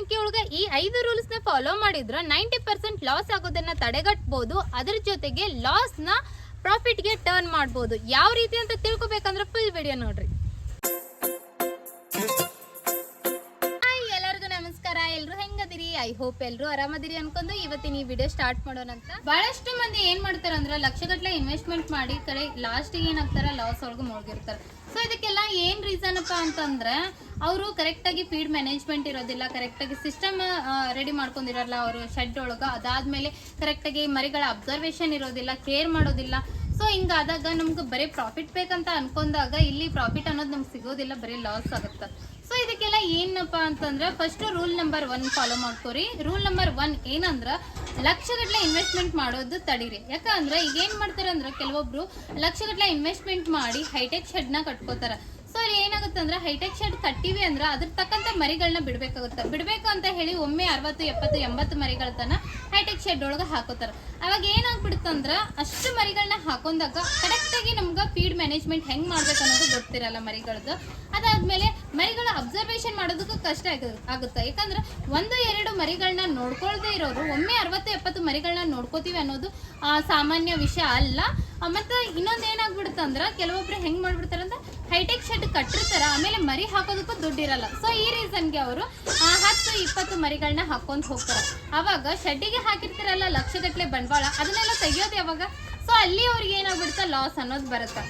ಸಾಕಾಣಿಕೆ ಒಳಗೆ ಈ 5 ರೂಲ್ಸ್ ನ ಫಾಲೋ ಮಾಡಿದ್ರೆ 90% ಲಾಸ್ ಆಗೋದನ್ನ ತಡೆಗಟ್ಟಬಹುದು. ಅದರ ಜೊತೆಗೆ ಲಾಸ್ ನ ಪ್ರಾಫಿಟ್ ಗೆ ಟರ್ನ್ ಮಾಡಬಹುದು. ಯಾವ ರೀತಿ ಅಂತ ತಿಳ್ಕೊಬೇಕಂದ್ರೆ ಫುಲ್ ವಿಡಿಯೋ ನೋಡ್ರಿ. ಎಲ್ರು ಹೆಂಗದಿರಿ? ಐ ಹೋಪ್ ಎಲ್ರು ಆರಾಮದಿರಿ ಅನ್ಕೊಂಡು ಇವತ್ತಿನ ಈ ವಿಡಿಯೋ ಸ್ಟಾರ್ಟ್ ಮಾಡೋಣ ಅಂತ. ಬಹಳಷ್ಟು ಮಂದಿ ಏನ್ ಮಾಡ್ತಾರ ಅಂದ್ರೆ ಲಕ್ಷಗಟ್ಟಲೆ ಇನ್ವೆಸ್ಟ್ಮೆಂಟ್ ಮಾಡಿ ಕಡೆ ಲಾಸ್ಟ್ ಏನಾಗ್ತಾರ ಲಾಸ್ ಒಳಗೆ ಮುಳುಗಿರ್ತಾರ. ಸೊ ಇದಕ್ಕೆಲ್ಲ ಏನ್ ರೀಸನ್ ಅಪ್ಪ ಅಂತಂದ್ರೆ ಅವರು ಕರೆಕ್ಟ್ ಆಗಿ ಫೀಡ್ ಮ್ಯಾನೇಜ್ಮೆಂಟ್ ಇರೋದಿಲ್ಲ, ಕರೆಕ್ಟ್ ಆಗಿ ಸಿಸ್ಟಮ್ ರೆಡಿ ಮಾಡ್ಕೊಂಡಿರಲ್ಲ ಅವರು ಶೆಡ್ ಒಳಗ. ಅದಾದ್ಮೇಲೆ ಕರೆಕ್ಟ್ ಆಗಿ ಮರಿಗಳ ಅಬ್ಸರ್ವೇಷನ್ ಇರೋದಿಲ್ಲ, ಕೇರ್ ಮಾಡೋದಿಲ್ಲ. ಸೊ ಹಿಂಗಾದಾಗ ನಮ್ಗೆ ಬರೀ ಪ್ರಾಫಿಟ್ ಬೇಕಂತ ಅನ್ಕೊಂಡಾಗ ಇಲ್ಲಿ ಪ್ರಾಫಿಟ್ ಅನ್ನೋದು ನಮ್ಗೆ ಸಿಗೋದಿಲ್ಲ, ಬರೀ ಲಾಸ್ ಆಗುತ್ತೆ. ಸೊ ಇದಕ್ಕೆಲ್ಲ ಏನಪ್ಪಾ ಅಂತಂದ್ರೆ ಫಸ್ಟ್ ರೂಲ್ ನಂಬರ್ 1 ಫಾಲೋ ಮಾಡ್ಕೋರಿ. ರೂಲ್ ನಂಬರ್ 1 ಏನಂದ್ರ ಲಕ್ಷಗಟ್ಟಲೆ ಇನ್ವೆಸ್ಟ್ಮೆಂಟ್ ಮಾಡೋದು ತಡೀರಿ. ಯಾಕಂದ್ರೆ ಈಗ ಏನ್ ಮಾಡ್ತಾರ ಅಂದ್ರೆ ಕೆಲವೊಬ್ರು ಲಕ್ಷಗಟ್ಟಲೆ ಇನ್ವೆಸ್ಟ್ಮೆಂಟ್ ಮಾಡಿ ಹೈಟೆಕ್ ಶೆಡ್ ನ ಕಟ್ಕೋತಾರ. ಸೊ ಅಲ್ಲಿ ಏನಾಗುತ್ತೆ ಅಂದ್ರೆ ಹೈಟೆಕ್ ಶೆಡ್ ಕಟ್ಟಿವಿ ಅಂದ್ರೆ ಅದ್ರ ತಕ್ಕಂತ ಮರಿಗಳನ್ನ ಬಿಡ್ಬೇಕು ಅಂತ ಹೇಳಿ ಒಮ್ಮೆ 60, 70, 80 ಮರಿಗಳ ತನ ಹೈಟೆಕ್ ಶೆಡ್ ಒಳಗೆ ಹಾಕೋತಾರ. ಅವಾಗ ಏನಾಗ್ಬಿಡುತ್ತಂದ್ರ ಅಷ್ಟು ಮರಿಗಳನ್ನ ಹಾಕೊಂಡಾಗ ಕರೆಕ್ಟ್ ಆಗಿ ನಮ್ಗೆ ಫೀಡ್ ಮ್ಯಾನೇಜ್ಮೆಂಟ್ ಹೆಂಗ್ ಮಾಡ್ಬೇಕು ಅನ್ನೋದು ಗೊತ್ತಿರಲ್ಲ ಮರಿಗಳದ್ದು. ಅದಾದ್ಮೇಲೆ ಮರಿಗಳ ಅಬ್ಸರ್ವೇಷನ್ ಮಾಡೋದಕ್ಕೂ ಕಷ್ಟ ಆಗುತ್ತೆ. ಯಾಕಂದ್ರೆ 1-2 ಮರಿಗಳನ್ನ ನೋಡ್ಕೊಳ್ದೇ ಇರೋರು ಒಮ್ಮೆ 60, 70 ಮರಿಗಳನ್ನ ನೋಡ್ಕೋತೀವಿ ಅನ್ನೋದು ಸಾಮಾನ್ಯ ವಿಷಯ ಅಲ್ಲ. ಮತ್ತೆ ಇನ್ನೊಂದು ಏನಾಗ್ಬಿಡುತ್ತಂದ್ರ ಕೆಲವೊಬ್ರು ಹೆಂಗ್ ಮಾಡ್ಬಿಡ್ತಾರಂದ್ರೆ ಹೈಟೆಕ್ ಶೆಡ್ ಕಟ್ಟಿರ್ತಾರ, ಆಮೇಲೆ ಮರಿ ಹಾಕೋದಕ್ಕೂ ದುಡ್ಡಿರಲ್ಲ. ಸೊ ಈ ರೀಸನ್ಗೆ ಅವರು 10-20 ಮರಿಗಳನ್ನ ಹಾಕೊಂಡ್ ಹೋಗ್ತಾರ. ಅವಾಗ ಶೆಡ್ಡಿಗೆ ಹಾಕಿರ್ತಾರಲ್ಲ ಲಕ್ಷಗಟ್ಲೆ ಬಂಡವಾಳ, ಅದನ್ನೆಲ್ಲ ತೆಗಿಯೋದು ಯಾವಾಗ? ಸೊ ಅಲ್ಲಿ ಅವ್ರಿಗೆ ಏನಾಗ್ಬಿಡುತ್ತೆ ಲಾಸ್ ಅನ್ನೋದು ಬರುತ್ತೆ.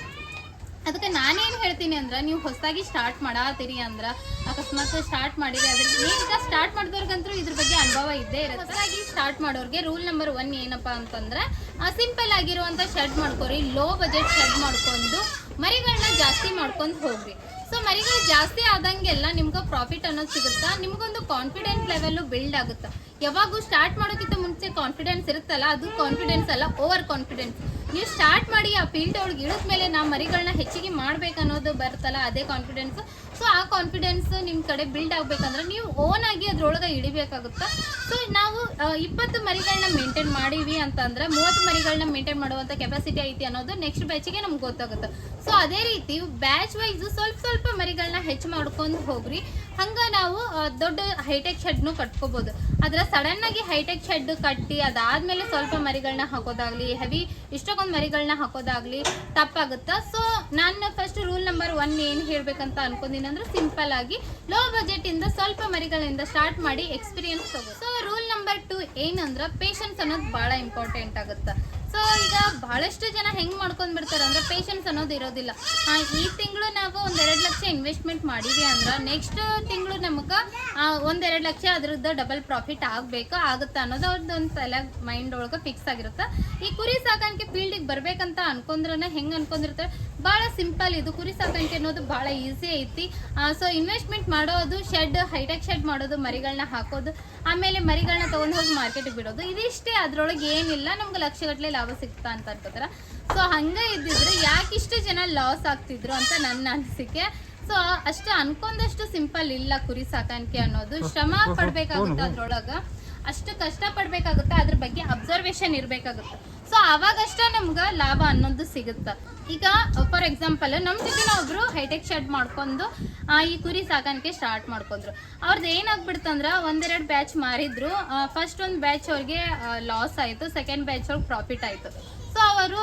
ಅದಕ್ಕೆ ನಾನೇನು ಹೇಳ್ತೀನಿ ಅಂದ್ರೆ ನೀವು ಹೊಸದಾಗಿ ಸ್ಟಾರ್ಟ್ ಮಾಡಾತೀರಿ ಅಂದ್ರೆ ಅಕಸ್ಮಾತ್ ಸ್ಟಾರ್ಟ್ ಮಾಡಿರಿ ಅದ್ರ ಈಗ ಸ್ಟಾರ್ಟ್ ಮಾಡಿದವ್ರಿಗಂತೂ ಇದ್ರ ಬಗ್ಗೆ ಅನುಭವ ಇದ್ದೇ ಇರುತ್ತೆ. ಹೊಸದಾಗಿ ಸ್ಟಾರ್ಟ್ ಮಾಡೋರಿಗೆ ರೂಲ್ ನಂಬರ್ 1 ಏನಪ್ಪಾ ಅಂತಂದ್ರೆ ಸಿಂಪಲ್ ಆಗಿರುವಂತ ಶೆಡ್ ಮಾಡ್ಕೋರಿ. ಲೋ ಬಜೆಟ್ ಶೆಡ್ ಮಾಡ್ಕೊಂಡು ಮರಿಗಳನ್ನ ಜಾಸ್ತಿ ಮಾಡ್ಕೊಂಡು ಹೋಗ್ರಿ. ಸೊ ಮರಿಗಳು ಜಾಸ್ತಿ ಆದಂಗೆಲ್ಲ ನಿಮ್ಗೆ ಪ್ರಾಫಿಟ್ ಅನ್ನೋದು ಸಿಗುತ್ತಾ, ನಿಮ್ಗೊಂದು ಕಾನ್ಫಿಡೆನ್ಸ್ ಲೆವೆಲ್ ಬಿಲ್ಡ್ ಆಗುತ್ತೆ. ಯಾವಾಗೂ ಸ್ಟಾರ್ಟ್ ಮಾಡೋಕ್ಕಿಂತ ಮುಂಚೆ ಕಾನ್ಫಿಡೆನ್ಸ್ ಇರುತ್ತಲ್ಲ, ಅದು ಕಾನ್ಫಿಡೆನ್ಸ್ ಅಲ್ಲ, ಓವರ್ ಕಾನ್ಫಿಡೆನ್ಸ್. ನೀವು ಸ್ಟಾರ್ಟ್ ಮಾಡಿ ಆ ಫೀಲ್ಡ್ ಒಳಗೆ ಇಳಿದ್ಮೇಲೆ ನಾ ಮರಿಗಳನ್ನ ಹೆಚ್ಚಿಗೆ ಮಾಡ್ಬೇಕನ್ನೋದು ಬರುತ್ತಲ್ಲ, ಅದೇ ಕಾನ್ಫಿಡೆನ್ಸ್. ಸೊ ಆ ಕಾನ್ಫಿಡೆನ್ಸ್ ನಿಮ್ಮ ಕಡೆ ಬಿಲ್ಡ್ ಆಗ್ಬೇಕಂದ್ರೆ ನೀವು ಓನ್ ಆಗಿ ಅದ್ರೊಳಗೆ ಇಳಿಬೇಕಾಗುತ್ತೆ. ಸೊ ನಾವು 20 ಮರಿಗಳನ್ನ ಮೇಂಟೈನ್ ಮಾಡೀವಿ ಅಂತಂದ್ರೆ 30 ಮರಿಗಳನ್ನ ಮೇಂಟೈನ್ ಮಾಡುವಂತ ಕೆಪಾಸಿಟಿ ಐತಿ ಅನ್ನೋದು ನೆಕ್ಸ್ಟ್ ಬ್ಯಾಚಿಗೆ ನಮ್ಗೆ ಗೊತ್ತಾಗುತ್ತೆ. ಸೊ ಅದೇ ರೀತಿ ಬ್ಯಾಚ್ ವೈಸ್ ಸ್ವಲ್ಪ ಮರಿಗಳನ್ನ ಹೆಚ್ಚು ಮಾಡ್ಕೊಂಡು ಹೋಗ್ರಿ. ಹಂಗ ನಾವು ದೊಡ್ಡ ಹೈಟೆಕ್ ಶೆಡ್ನು ಕಟ್ಕೋಬಹುದು. ಅದ್ರ ಸಡನ್ ಆಗಿ ಹೈಟೆಕ್ ಶೆಡ್ ಕಟ್ಟಿ ಅದಾದ್ಮೇಲೆ ಸ್ವಲ್ಪ ಮರಿಗಳನ್ನ ಹಾಕೋದಾಗ್ಲಿ, ಹೆವಿ ಇಷ್ಟೊಂದು ಮರಿಗಳನ್ನ ಹಾಕೋದಾಗ್ಲಿ ತಪ್ಪಾಗುತ್ತಾ. ಸೊ ನಾನು ಫಸ್ಟ್ ರೂಲ್ ನಂಬರ್ 1 ಏನ್ ಹೇಳ್ಬೇಕಂತ ಅನ್ಕೊಂಡಿನಿ ಅಂದ್ರೆ ಸಿಂಪಲ್ ಆಗಿ ಲೋ ಬಜೆಟ್ ಇಂದ ಸ್ವಲ್ಪ ಮರಿಗಳಿಂದ ಸ್ಟಾರ್ಟ್ ಮಾಡಿ ಎಕ್ಸ್ಪೀರಿಯನ್ಸ್ ತಗೋ. ಸೊ ರೂಲ್ ನಂಬರ್ 2 ಏನಂದ್ರೆ ಪೇಷನ್ಸ್ ಅನ್ನೋದು ಬಹಳ ಇಂಪಾರ್ಟೆಂಟ್ ಆಗುತ್ತೆ. ಸೊ ಈಗ ಬಹಳಷ್ಟು ಜನ ಹೆಂಗ್ ಮಾಡ್ಕೊಂಡ್ ಬಿಡ್ತಾರೆ ಅಂದ್ರೆ ಪೇಷನ್ಸ್ ಅನ್ನೋದು ಇರೋದಿಲ್ಲ. ಈ ತಿಂಗಳು ನಾವು 1-2 ಲಕ್ಷ ಇನ್ವೆಸ್ಟ್ಮೆಂಟ್ ಮಾಡಿವಿ ಅಂದ್ರೆ ನೆಕ್ಸ್ಟ್ ತಿಂಗಳು ನಮಗೆ 1-2 ಲಕ್ಷ ಅದ್ರದ್ದು ಡಬಲ್ ಪ್ರಾಫಿಟ್ ಆಗುತ್ತೆ ಅನ್ನೋದು ಅವ್ರದ್ದು ಒಂದು ತಲೆ ಮೈಂಡ್ ಒಳಗೆ ಫಿಕ್ಸ್ ಆಗಿರುತ್ತೆ. ಈ ಕುರಿ ಸಾಕಾಣಿಕೆ ಫೀಲ್ಡಿಗೆ ಬರ್ಬೇಕಂತ ಅನ್ಕೊಂಡ್ರೆ ಹೆಂಗ್ ಅನ್ಕೊಂಡಿರ್ತಾರೆ, ಬಹಳ ಸಿಂಪಲ್ ಇದು ಕುರಿ ಸಾಕಾಣಿಕೆ ಅನ್ನೋದು ಬಹಳ ಈಸಿ ಐತಿ. ಸೊ ಇನ್ವೆಸ್ಟ್ಮೆಂಟ್ ಮಾಡೋದು, ಶೆಡ್ ಹೈಟೆಕ್ ಶೆಡ್ ಮಾಡೋದು, ಮರಿಗಳನ್ನ ಹಾಕೋದು, ಆಮೇಲೆ ಮರಿಗಳನ್ನ ತಗೊಂಡು ಹೋಗಿ ಮಾರ್ಕೆಟ್ಗೆ ಬಿಡೋದು, ಇದಿಷ್ಟೇ. ಅದ್ರೊಳಗೆ ಏನಿಲ್ಲ, ನಮ್ಗೆ ಲಕ್ಷಗಟ್ಟಲೆ ಲಾಭ ಸಿಗ್ತಾ ಅಂತ ಅನ್ಕೋತಾರ. ಸೊ ಹಂಗ ಇದ್ದಿದ್ರೆ ಯಾಕಿಷ್ಟು ಜನ ಲಾಸ್ ಆಗ್ತಿದ್ರು ಅಂತ ನನ್ನ ಅನಿಸಿಕೆ. ಸೊ ಅಷ್ಟು ಅನ್ಕೊಂಡಷ್ಟು ಸಿಂಪಲ್ ಇಲ್ಲ ಕುರಿ ಸಾಕಾಣಿಕೆ ಅನ್ನೋದು. ಶ್ರಮ ಪಡ್ಬೇಕಾಗುತ್ತೆ, ಅದ್ರೊಳಗ ಅಷ್ಟು ಕಷ್ಟ ಪಡ್ಬೇಕಾಗುತ್ತೆ, ಅದ್ರ ಬಗ್ಗೆ ಅಬ್ಸರ್ವೇಷನ್ ಇರ್ಬೇಕಾಗುತ್ತೆ. ಸೊ ಅವಾಗಷ್ಟ ನಮ್ಗೆ ಲಾಭ ಅನ್ನೋದು ಸಿಗುತ್ತೆ. ಈಗ ಫಾರ್ ಎಕ್ಸಾಂಪಲ್ ನಮ್ಮ ಜೊತೆ ಒಬ್ರು ಹೈಟೆಕ್ ಶೆಡ್ ಮಾಡ್ಕೊಂಡು ಈ ಕುರಿ ಸಾಕಾಣಿಕೆ ಸ್ಟಾರ್ಟ್ ಮಾಡ್ಕೊಂಡ್ರು. ಅವ್ರದ್ದು ಏನಾಗ್ಬಿಡ್ತಂದ್ರೆ 1-2 ಬ್ಯಾಚ್ ಮಾರಿದ್ರು. ಫಸ್ಟ್ ಒಂದು ಬ್ಯಾಚ್ ಅವ್ರಿಗೆ ಲಾಸ್ ಆಯಿತು, ಸೆಕೆಂಡ್ ಬ್ಯಾಚ್ ಅವ್ರಿಗೆ ಪ್ರಾಫಿಟ್ ಆಯಿತು. ಸೊ ಅವರು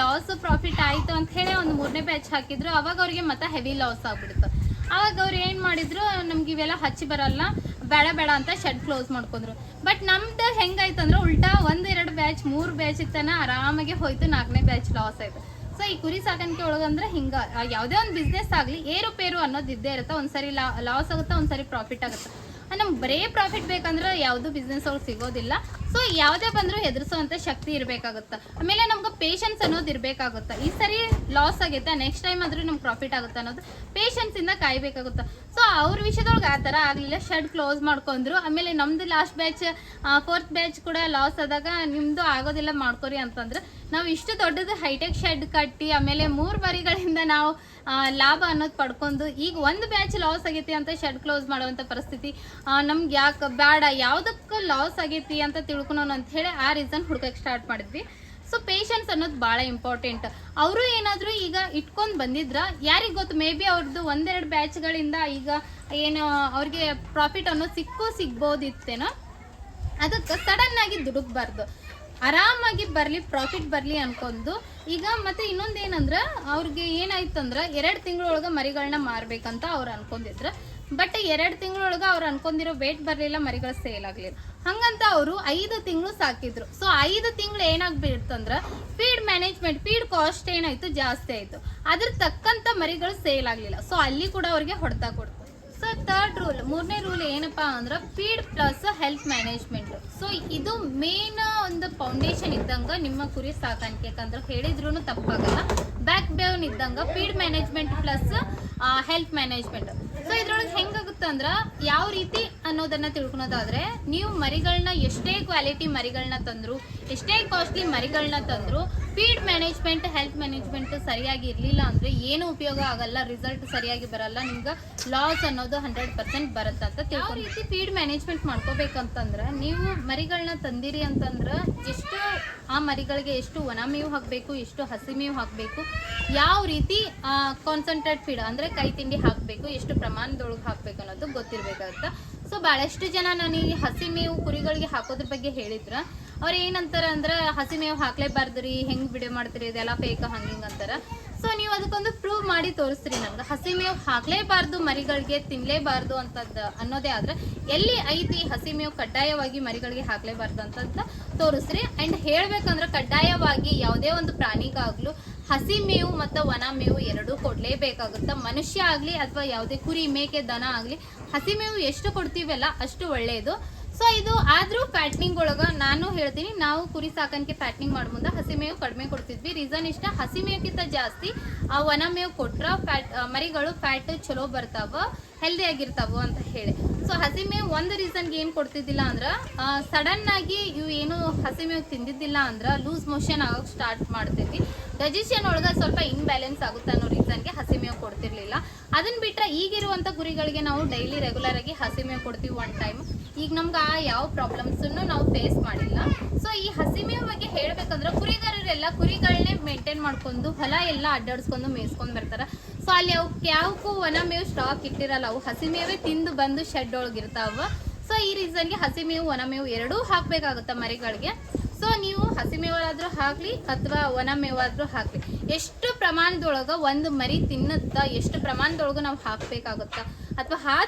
ಲಾಸ್ ಪ್ರಾಫಿಟ್ ಆಯಿತು ಅಂತ ಹೇಳಿ ಒಂದು 3ನೇ ಬ್ಯಾಚ್ ಹಾಕಿದ್ರು. ಅವಾಗ ಅವ್ರಿಗೆ ಮತ್ತೆ ಹೆವಿ ಲಾಸ್ ಆಗ್ಬಿಡುತ್ತೆ. ಅವಾಗ ಅವ್ರು ಏನು ಮಾಡಿದ್ರು, ನಮ್ಗೆ ಇವೆಲ್ಲ ಹಚ್ಚಿ ಬರಲ್ಲ, ಬೇಡ ಅಂತ ಶೆಡ್ ಕ್ಲೋಸ್ ಮಾಡ್ಕೊಂಡ್ರು. ಬಟ್ ನಮ್ದು ಹೆಂಗಾಯ್ತಂದ್ರೆ ಉಲ್ಟಾ 1-2 ಬ್ಯಾಚ್ 3 ಬ್ಯಾಚ್ ಇತ್ತನ ಆರಾಮಾಗಿ ಹೋಯ್ತು, 4ನೇ ಬ್ಯಾಚ್ ಲಾಸ್ ಆಯ್ತು. ಸೊ ಈ ಕುರಿ ಸಾಕಾಣಿಕೆ ಒಳಗಂದ್ರೆ ಹಿಂಗ ಯಾವುದೇ ಒಂದು ಬಿಸ್ನೆಸ್ ಆಗಲಿ ಏರುಪೇರು ಅನ್ನೋದು ಇದ್ದೇ ಇರುತ್ತೆ. ಒಂದ್ಸರಿ ಲಾಸ್ ಆಗುತ್ತೆ, ಒಂದ್ಸರಿ ಪ್ರಾಫಿಟ್ ಆಗುತ್ತೆ. ನಮ್ಗೆ ಬರೇ ಪ್ರಾಫಿಟ್ ಬೇಕಂದ್ರೆ ಯಾವುದು ಬಿಸ್ನೆಸ್ ಅವ್ರು ಸಿಗೋದಿಲ್ಲ. ಸೊ ಯಾವುದೇ ಬಂದರೂ ಎದುರಿಸುವಂಥ ಶಕ್ತಿ ಇರಬೇಕಾಗುತ್ತೆ. ಆಮೇಲೆ ನಮ್ಗೆ ಪೇಷನ್ಸ್ ಅನ್ನೋದು ಇರಬೇಕಾಗುತ್ತೆ. ಈ ಸರಿ ಲಾಸ್ ಆಗೈತೆ, ನೆಕ್ಸ್ಟ್ ಟೈಮ್ ಆದರೂ ನಮ್ಗೆ ಪ್ರಾಫಿಟ್ ಆಗುತ್ತೆ ಅನ್ನೋದು ಪೇಷನ್ಸಿಂದ ಕಾಯಬೇಕಾಗುತ್ತೆ. ಸೊ ಅವ್ರ ವಿಷಯದೊಳಗೆ ಆ ಥರ ಆಗಲಿಲ್ಲ, ಶೆಡ್ ಕ್ಲೋಸ್ ಮಾಡ್ಕೊಂಡ್ರು. ಆಮೇಲೆ ನಮ್ಮದು ಲಾಸ್ಟ್ ಬ್ಯಾಚ್ 4th ಬ್ಯಾಚ್ ಕೂಡ ಲಾಸ್ ಆದಾಗ ನಿಮ್ಮದು ಆಗೋದಿಲ್ಲ ಮಾಡ್ಕೊರಿ ಅಂತಂದ್ರೆ ನಾವು ಇಷ್ಟು ದೊಡ್ಡದು ಹೈಟೆಕ್ ಶೆಡ್ ಕಟ್ಟಿ ಆಮೇಲೆ 3 ಮರಿಗಳಿಂದ ನಾವು ಲಾಭ ಅನ್ನೋದು ಪಡ್ಕೊಂಡು ಈಗ 1 ಬ್ಯಾಚ್ ಲಾಸ್ ಆಗೈತಿ ಅಂತ ಶೆಡ್ ಕ್ಲೋಸ್ ಮಾಡುವಂಥ ಪರಿಸ್ಥಿತಿ ನಮ್ಗೆ ಯಾಕೆ ಬೇಡ, ಯಾವುದಕ್ಕೆ ಲಾಸ್ ಆಗೈತಿ ಅಂತ ತಿಳ್ಕೊಳೋಣ ಅಂತ ಹೇಳಿ ಆ ರೀಸನ್ ಹುಡುಕಕ್ಕೆ ಸ್ಟಾರ್ಟ್ ಮಾಡಿದ್ವಿ. ಸೊ ಪೇಷನ್ಸ್ ಅನ್ನೋದು ಭಾಳ ಇಂಪಾರ್ಟೆಂಟ್. ಅವರು ಏನಾದರೂ ಈಗ ಇಟ್ಕೊಂಡು ಬಂದಿದ್ರ ಯಾರಿಗೆ ಗೊತ್ತು, ಮೇ ಬಿ ಅವ್ರದ್ದು ಒಂದೆರಡು ಬ್ಯಾಚ್ಗಳಿಂದ ಈಗ ಏನು ಅವ್ರಿಗೆ ಪ್ರಾಫಿಟ್ ಅನ್ನೋದು ಸಿಗ್ಬೋದಿತ್ತೇನೋ. ಅದಕ್ಕೆ ಸಡನ್ ಆಗಿ ದುಡುಕ್ಬಾರ್ದು, ಆರಾಮಾಗಿ ಬರಲಿ, ಪ್ರಾಫಿಟ್ ಬರಲಿ ಅನ್ಕೊಂಡು. ಈಗ ಮತ್ತೆ ಇನ್ನೊಂದು ಏನಂದ್ರೆ ಅವ್ರಿಗೆ ಏನಾಯ್ತಂದ್ರೆ 2 ತಿಂಗಳೊಳಗೆ ಮರಿಗಳನ್ನ ಮಾರ್ಬೇಕಂತ ಅವ್ರು ಅನ್ಕೊಂಡಿದ್ರು. ಬಟ್ 2 ತಿಂಗಳೊಳಗೆ ಅವ್ರು ಅನ್ಕೊಂಡಿರೋ ವೇಟ್ ಬರಲಿಲ್ಲ, ಮರಿಗಳು ಸೇಲ್ ಆಗಲಿಲ್ಲ. ಹಂಗಂತ ಅವರು 5 ತಿಂಗಳು ಸಾಕಿದ್ರು. ಸೊ 5 ತಿಂಗಳು ಏನಾಗ್ಬಿಡ್ತಂದ್ರೆ ಫೀಡ್ ಮ್ಯಾನೇಜ್ಮೆಂಟ್, ಫೀಡ್ ಕಾಸ್ಟ್ ಏನಾಯ್ತು ಜಾಸ್ತಿ ಆಯಿತು, ಅದ್ರ ತಕ್ಕಂಥ ಮರಿಗಳು ಸೇಲ್ ಆಗಲಿಲ್ಲ. ಸೊ ಅಲ್ಲಿ ಕೂಡ ಅವ್ರಿಗೆ ಹೊಡೆತ ಕೊಡ್ತು. ಸೊ ಥರ್ಡ್ ರೂಲ್, 3ನೇ ರೂಲ್ ಏನಪ್ಪಾ ಅಂದ್ರೆ feed plus health management. So ಇದು ಮೇನ್ ಒಂದು ಫೌಂಡೇಶನ್ ಇದ್ದಂಗೆ ನಿಮ್ಮ ಕುರಿ ಸಾಕಾಣಿಕೆ ಅಂದ್ರೆ ಹೇಳಿದ್ರೂ ತಪ್ಪಾಗಲ್ಲ. ಬ್ಯಾಕ್ ಬೋನ್ ಇದ್ದಂಗೆ feed management plus health management. So ಇದ್ರೊಳಗೆ ಹೆಂಗಾಗುತ್ತೆ ಅಂದ್ರೆ ಯಾವ ರೀತಿ ಅನ್ನೋದನ್ನ ತಿಳ್ಕೊಳೋದಾದ್ರೆ, ನೀವು ಮರಿಗಳನ್ನ ಎಷ್ಟೇ ಕ್ವಾಲಿಟಿ ಮರಿಗಳನ್ನ ತಂದ್ರು, ಎಷ್ಟೇ ಕಾಸ್ಟ್ಲಿ ಮರಿಗಳನ್ನ ತಂದ್ರು, ಫೀಡ್ ಮ್ಯಾನೇಜ್ಮೆಂಟ್ ಹೆಲ್ತ್ ಮ್ಯಾನೇಜ್ಮೆಂಟ್ ಸರಿಯಾಗಿ ಇರಲಿಲ್ಲ ಅಂದ್ರೆ ಏನು ಉಪಯೋಗ ಆಗಲ್ಲ, ರಿಸಲ್ಟ್ ಸರಿಯಾಗಿ ಬರಲ್ಲ, ನಿಮ್ಗೆ ಲಾಸ್ ಅನ್ನೋದು 100% ಬರುತ್ತೆ ಅಂತ ಯಾವ ರೀತಿ ಫೀಡ್ ಮ್ಯಾನೇಜ್ಮೆಂಟ್ ಮಾಡ್ಕೋಬೇಕಂತಂದ್ರೆ, ನೀವು ಮರಿಗಳನ್ನ ತಂದಿರಿ ಅಂತಂದ್ರೆ ಎಷ್ಟು ಆ ಮರಿಗಳಿಗೆ ಎಷ್ಟು ಒಣ ಮೇವು ಹಾಕಬೇಕು, ಎಷ್ಟು ಹಸಿ ಮೇವು ಹಾಕಬೇಕು, ಯಾವ ರೀತಿ ಕಾನ್ಸಂಟ್ರೇಟ್ ಫೀಡ್ ಅಂದ್ರೆ ಕೈ ತಿಂಡಿ ಹಾಕಬೇಕು, ಎಷ್ಟು ಪ್ರಮಾಣದೊಳಗೆ ಹಾಕಬೇಕು ಅನ್ನೋದು ಗೊತ್ತಿರಬೇಕಾಗುತ್ತೆ. ಸೊ ಭಾಳಷ್ಟು ಜನ ನಾನು ಈ ಹಸಿ ಮೇವು ಕುರಿಗಳಿಗೆ ಹಾಕೋದ್ರ ಬಗ್ಗೆ ಹೇಳಿದ್ರ, ಅವ್ರು ಏನಂತಾರೆ ಅಂದ್ರೆ ಹಸಿ ಮೇವು ಹಾಕ್ಲೇಬಾರ್ದು ರೀ, ಹೆಂಗೆ ವಿಡಿಯೋ ಮಾಡ್ತೀರಿ, ಇದೆಲ್ಲ ಫೇಕ್ ಹಂಗಿಂಗ್ ಅಂತಾರೆ. ಸೊ ನೀವು ಅದಕ್ಕೊಂದು ಪ್ರೂವ್ ಮಾಡಿ ತೋರಿಸ್ರಿ ನಮ್ಗೆ. ಹಸಿ ಮೇವು ಹಾಕ್ಲೇಬಾರ್ದು, ಮರಿಗಳಿಗೆ ತಿನ್ಲೇಬಾರ್ದು ಅಂತದ್ದು ಅನ್ನೋದೇ ಆದ್ರೆ ಎಲ್ಲಿ ಐತಿ ಹಸಿ ಮೇವು ಕಡ್ಡಾಯವಾಗಿ ಮರಿಗಳಿಗೆ ಹಾಕ್ಲೇಬಾರ್ದು ಅಂತ ತೋರಿಸ್ರಿ. ಆ್ಯಂಡ್ ಹೇಳ್ಬೇಕಂದ್ರೆ ಕಡ್ಡಾಯವಾಗಿ ಯಾವುದೇ ಒಂದು ಪ್ರಾಣಿಗಾಗ್ಲೂ ಹಸಿ ಮೇವು ಮತ್ತು ಒಣ ಮೇವು ಎರಡೂ ಕೊಡಲೇಬೇಕಾಗುತ್ತೆ. ಮನುಷ್ಯ ಆಗಲಿ ಅಥವಾ ಯಾವುದೇ ಕುರಿ ಮೇಕೆ ದನ ಆಗಲಿ ಹಸಿ ಮೇವು ಎಷ್ಟು ಕೊಡ್ತೀವಲ್ಲ ಅಷ್ಟು ಒಳ್ಳೆಯದು. ಸೊ ಇದು ಆದರೂ ಫ್ಯಾಟ್ನಿಂಗ್ ಒಳಗೆ ನಾನು ಹೇಳ್ತೀನಿ, ನಾವು ಕುರಿ ಸಾಕಾಣಿಕೆ ಫ್ಯಾಟ್ನಿಂಗ್ ಮಾಡೋ ಮುಂದೆ ಹಸಿ ಮೇವು ಕಡಿಮೆ ಕೊಡ್ತಿದ್ವಿ. ರೀಸನ್ ಇಷ್ಟ, ಹಸಿ ಮೇವುಕ್ಕಿಂತ ಜಾಸ್ತಿ ಆ ಒಣ ಮೇವು ಕೊಟ್ರೆ ಮರಿಗಳು ಫ್ಯಾಟ್ ಚಲೋ ಬರ್ತಾವ, ಹೆಲ್ದಿ ಆಗಿರ್ತಾವ ಅಂತ ಹೇಳಿ. ಸೊ ಹಸಿ ಮೇವು ಒಂದು ರೀಸನ್ಗೆ ಏನು ಕೊಡ್ತಿದ್ದಿಲ್ಲ ಅಂದ್ರೆ, ಸಡನ್ ಆಗಿ ಇವು ಏನು ಹಸಿ ಮೇವು ತಿಂದಿದ್ದಿಲ್ಲ ಅಂದ್ರೆ ಲೂಸ್ ಮೋಷನ್ ಆಗೋಕೆ ಸ್ಟಾರ್ಟ್ ಮಾಡ್ತೈತಿ, ಡೈಜೆಷನ್ ಒಳಗೆ ಸ್ವಲ್ಪ ಇನ್ಬ್ಯಾಲೆನ್ಸ್ ಆಗುತ್ತೆ ಅನ್ನೋ ರೀಸನ್ಗೆ ಹಸಿ ಮೇವು ಕೊಡ್ತಿರ್ಲಿಲ್ಲ. ಅದನ್ನ ಬಿಟ್ಟರೆ ಈಗಿರುವಂಥ ಕುರಿಗಳಿಗೆ ನಾವು ಡೈಲಿ ರೆಗ್ಯುಲರ್ ಆಗಿ ಹಸಿ ಮೇವು ಕೊಡ್ತೀವಿ ಒನ್ ಟೈಮ್. ಈಗ ನಮ್ಗೆ ಆ ಯಾವ ಪ್ರಾಬ್ಲಮ್ಸನ್ನು ನಾವು ಫೇಸ್ ಮಾಡಿಲ್ಲ. ಸೊ ಈ ಹಸಿ ಮೇವು ಬಗ್ಗೆ ಹೇಳ್ಬೇಕಂದ್ರೆ, ಕುರಿಗಾರರೆಲ್ಲ ಕುರಿಗಳನ್ನೇ ಮೇಂಟೈನ್ ಮಾಡ್ಕೊಂಡು ಹೊಲ ಎಲ್ಲ ಅಡ್ಡಾಡ್ಸ್ಕೊಂಡು ಮೇಯಿಸ್ಕೊಂಡು ಬರ್ತಾರೆ. ಸೊ ಅಲ್ಲಿ ಯಾವಕ್ಕೂ ಒಣ ಮೇವು ಸ್ಟಾಕ್ ಇಟ್ಟಿರಲ್ಲ, ಅವು ಹಸಿ ಮೇವೇ ತಿಂದು ಬಂದು ಶೆಡ್ ಒಳಗಿರ್ತಾವ. ಸೊ ಈ ರೀಸನ್ಗೆ ಹಸಿ ಮೇವು ಒಣ ಮೇವು ಎರಡೂ ಹಾಕಬೇಕಾಗುತ್ತೆ ಮರಿಗಳಿಗೆ. ಸೊ ನೀವು ಹಸಿ ಮೇವಾದ್ರೂ ಹಾಕಲಿ ಅಥವಾ ಒಣ ಮೇವಾದ್ರೂ ಹಾಕಲಿ, ಎಷ್ಟು ಪ್ರಮಾಣದೊಳಗೆ ಒಂದು ಮರಿ ತಿನ್ನುತ್ತಾ, ಎಷ್ಟು ಪ್ರಮಾಣದೊಳಗೆ ನಾವು ಹಾಕಬೇಕಾಗುತ್ತಾ, ಅಥವಾ